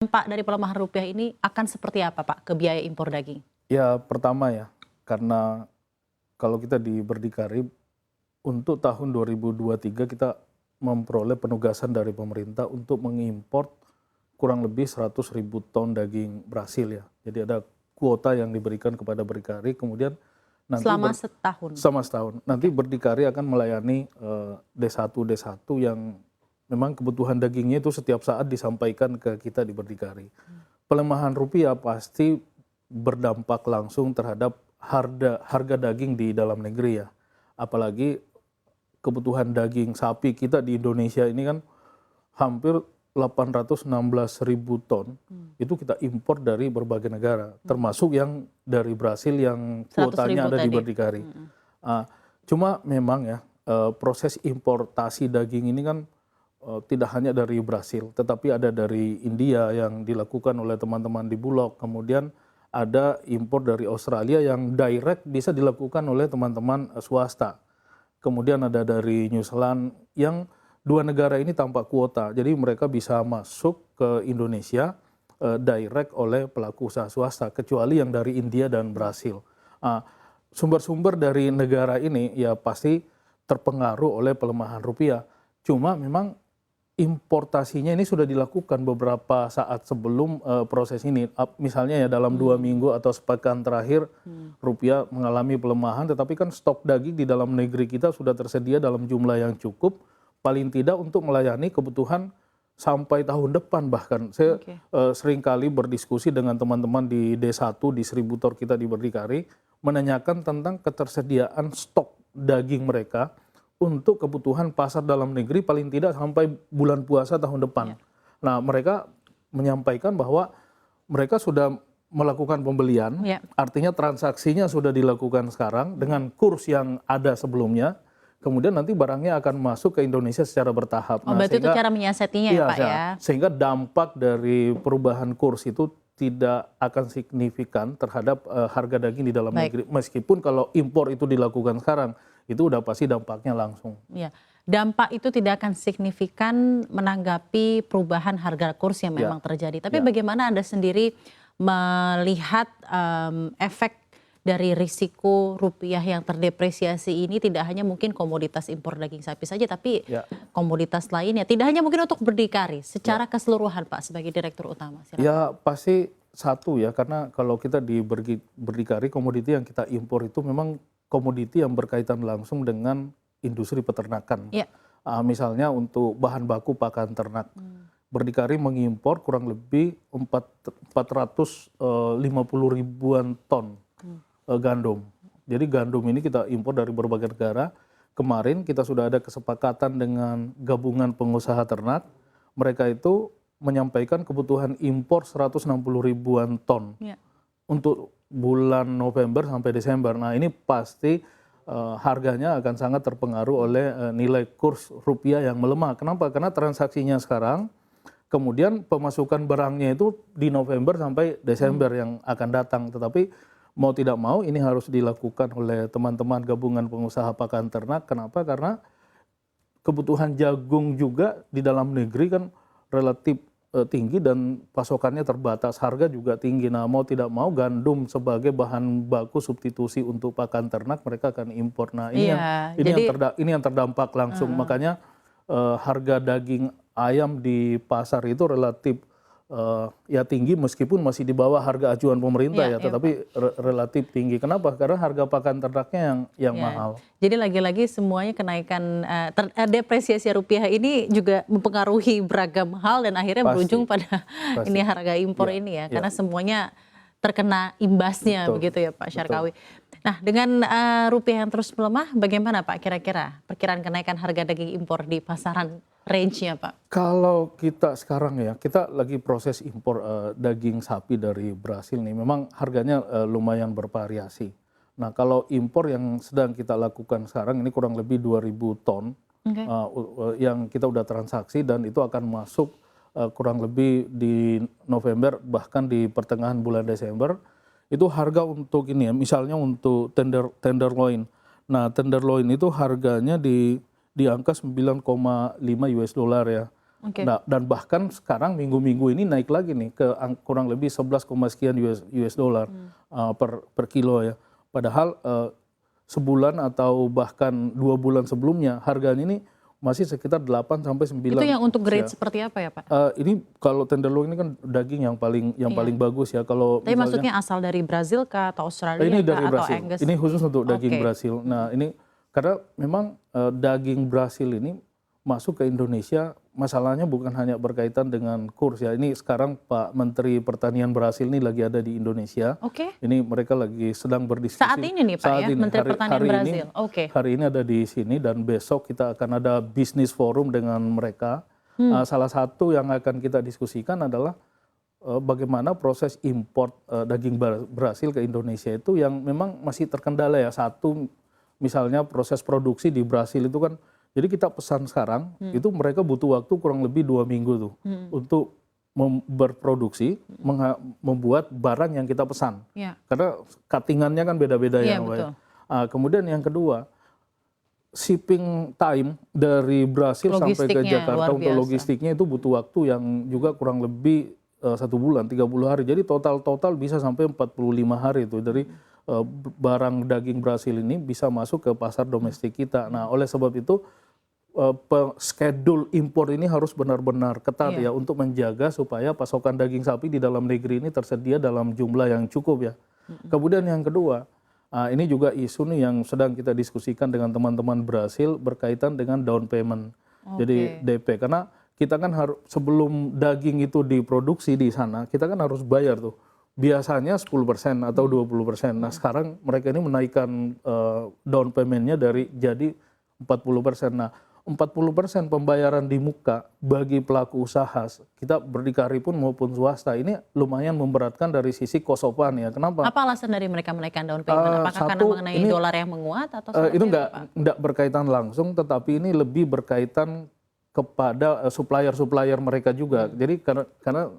Dampak dari pelemahan rupiah ini akan seperti apa Pak ke biaya impor daging? Ya pertama ya, karena kalau kita di Berdikari untuk tahun 2023 kita memperoleh penugasan dari pemerintah untuk mengimpor kurang lebih 100.000 ton daging Brasil ya. Jadi ada kuota yang diberikan kepada Berdikari, kemudian nanti Selama setahun. selama setahun. Nanti Berdikari akan melayani D1 yang memang kebutuhan dagingnya itu setiap saat disampaikan ke kita di Berdikari. Pelemahan rupiah pasti berdampak langsung terhadap harga daging di dalam negeri ya. Apalagi kebutuhan daging sapi kita di Indonesia ini kan hampir 816.000 ton. Itu kita impor dari berbagai negara, termasuk yang dari Brasil yang 100.000 kuotanya ada di tadi. Berdikari. Cuma memang ya proses importasi daging ini kan tidak hanya dari Brasil, tetapi ada dari India yang dilakukan oleh teman-teman di Bulog. Kemudian ada impor dari Australia yang direct bisa dilakukan oleh teman-teman swasta. Kemudian ada dari New Zealand yang dua negara ini tanpa kuota. Jadi mereka bisa masuk ke Indonesia direct oleh pelaku usaha swasta, kecuali yang dari India dan Brasil. Sumber-sumber dari negara ini ya pasti terpengaruh oleh pelemahan rupiah. Cuma memang importasinya ini sudah dilakukan beberapa saat sebelum proses ini. Misalnya ya dalam 2 minggu atau sepekan terakhir rupiah mengalami pelemahan, tetapi kan stok daging di dalam negeri kita sudah tersedia dalam jumlah yang cukup, paling tidak untuk melayani kebutuhan sampai tahun depan bahkan. Saya seringkali berdiskusi dengan teman-teman di D1, distributor kita di Berdikari, menanyakan tentang ketersediaan stok daging mereka untuk kebutuhan pasar dalam negeri paling tidak sampai bulan puasa tahun depan. Nah, mereka menyampaikan bahwa mereka sudah melakukan pembelian, artinya transaksinya sudah dilakukan sekarang dengan kurs yang ada sebelumnya, kemudian nanti barangnya akan masuk ke Indonesia secara bertahap. Oh, berarti itu cara menyiasatinya ya Pak ya? Sehingga dampak dari perubahan kurs itu tidak akan signifikan terhadap harga daging di dalam negeri. Meskipun kalau impor itu dilakukan sekarang, itu udah pasti dampaknya langsung. Ya, dampak itu tidak akan signifikan menanggapi perubahan harga kurs yang memang terjadi. Tapi bagaimana Anda sendiri melihat efek dari risiko rupiah yang terdepresiasi ini tidak hanya mungkin komoditas impor daging sapi saja, tapi komoditas lainnya. Tidak hanya mungkin untuk Berdikari, secara keseluruhan Pak sebagai Direktur Utama. Silakan. Ya pasti satu ya, karena kalau kita di Berdikari komoditi yang kita impor itu memang komoditi yang berkaitan langsung dengan industri peternakan. Misalnya untuk bahan baku pakan ternak. Berdikari mengimpor kurang lebih 450 ribuan ton gandum. Jadi gandum ini kita impor dari berbagai negara. Kemarin kita sudah ada kesepakatan dengan gabungan pengusaha ternak. Mereka itu menyampaikan kebutuhan impor 160 ribuan ton untuk bulan November sampai Desember. Nah ini pasti harganya akan sangat terpengaruh oleh nilai kurs rupiah yang melemah. Kenapa? Karena transaksinya sekarang, kemudian pemasukan barangnya itu di November sampai Desember yang akan datang. Tetapi mau tidak mau ini harus dilakukan oleh teman-teman gabungan pengusaha pakan ternak. Kenapa? Karena kebutuhan jagung juga di dalam negeri kan relatif tinggi dan pasokannya terbatas, harga juga tinggi. Nah mau tidak mau gandum sebagai bahan baku substitusi untuk pakan ternak mereka akan impor. Nah ini yang terdampak langsung. Makanya harga daging ayam di pasar itu relatif ya tinggi meskipun masih di bawah harga acuan pemerintah tetapi relatif tinggi. Kenapa? Karena harga pakan ternaknya yang mahal. Jadi lagi-lagi semuanya kenaikan depresiasi rupiah ini juga mempengaruhi beragam hal dan akhirnya berujung pada ini harga impor ini ya, karena semuanya terkena imbasnya begitu ya Pak Syarkawi. Nah dengan rupiah yang terus melemah, bagaimana Pak kira-kira perkiraan kenaikan harga daging impor di pasaran range-nya Pak? Kalau kita sekarang ya, kita lagi proses impor daging sapi dari Brasil nih, memang harganya lumayan bervariasi. Nah kalau impor yang sedang kita lakukan sekarang ini kurang lebih 2.000 ton yang kita udah transaksi dan itu akan masuk kurang lebih di November bahkan di pertengahan bulan Desember. Itu harga untuk ini ya, misalnya untuk tenderloin. Nah tenderloin itu harganya di angka 9,5 US dollar ya. Dan bahkan sekarang minggu-minggu ini naik lagi nih ke kurang lebih 11, sekian US dollar per kilo ya. Padahal sebulan atau bahkan 2 bulan sebelumnya harganya ini masih sekitar 8 sampai 9. Itu yang untuk grade seperti apa ya Pak? Ini kalau tenderloin ini kan daging yang paling bagus ya. Kalau tapi maksudnya asal dari Brazil kah atau Australia ini dari atau Brasil. Angus? Ini khusus untuk daging Brasil. Nah ini karena memang daging Brasil ini masuk ke Indonesia, masalahnya bukan hanya berkaitan dengan kurs ya. Ini sekarang Pak Menteri Pertanian Brasil ini lagi ada di Indonesia. Ini mereka lagi sedang berdiskusi. Saat ini nih Pak ya, Menteri Pertanian Brasil. Hari ini ada di sini dan besok kita akan ada bisnis forum dengan mereka. Salah satu yang akan kita diskusikan adalah bagaimana proses import daging Brasil ke Indonesia itu yang memang masih terkendala ya. Satu, misalnya proses produksi di Brasil itu kan, jadi kita pesan sekarang, itu mereka butuh waktu kurang lebih 2 minggu tuh untuk berproduksi, membuat barang yang kita pesan. Karena cuttingannya kan beda-beda ya. Kemudian yang kedua, shipping time dari Brasil sampai ke Jakarta untuk logistiknya itu butuh waktu yang juga kurang lebih 1 bulan, 30 hari. Jadi total bisa sampai 45 hari itu dari barang daging Brasil ini bisa masuk ke pasar domestik kita. Nah, oleh sebab itu schedule impor ini harus benar-benar ketat ya untuk menjaga supaya pasokan daging sapi di dalam negeri ini tersedia dalam jumlah yang cukup ya. Kemudian yang kedua, ini juga isu nih yang sedang kita diskusikan dengan teman-teman Brasil berkaitan dengan down payment. Jadi DP, karena kita kan harus sebelum daging itu diproduksi di sana, kita kan harus bayar tuh. Biasanya 10% atau 20%. Nah sekarang mereka ini menaikkan down payment-nya dari jadi 40%. Nah 40% pembayaran di muka bagi pelaku usaha, kita berdikari pun maupun swasta, ini lumayan memberatkan dari sisi kosopan ya. Kenapa? Apa alasan dari mereka menaikkan down payment? Apakah karena mengenai dolar yang menguat atau itu enggak berkaitan langsung, tetapi ini lebih berkaitan kepada supplier-supplier mereka juga. Jadi karena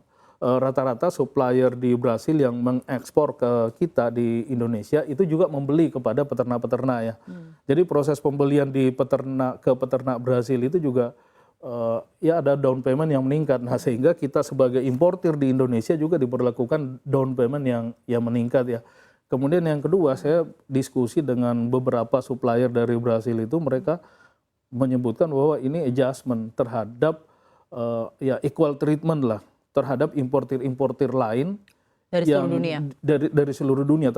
rata-rata supplier di Brasil yang mengekspor ke kita di Indonesia itu juga membeli kepada peternak-peternak ya. Jadi proses pembelian di ke peternak Brasil itu juga ya ada down payment yang meningkat. Nah sehingga kita sebagai importir di Indonesia juga diberlakukan down payment yang meningkat ya. Kemudian yang kedua, saya diskusi dengan beberapa supplier dari Brasil itu, mereka menyebutkan bahwa ini adjustment terhadap ya equal treatment lah terhadap importir-importir lain dari seluruh dunia. Dari seluruh dunia.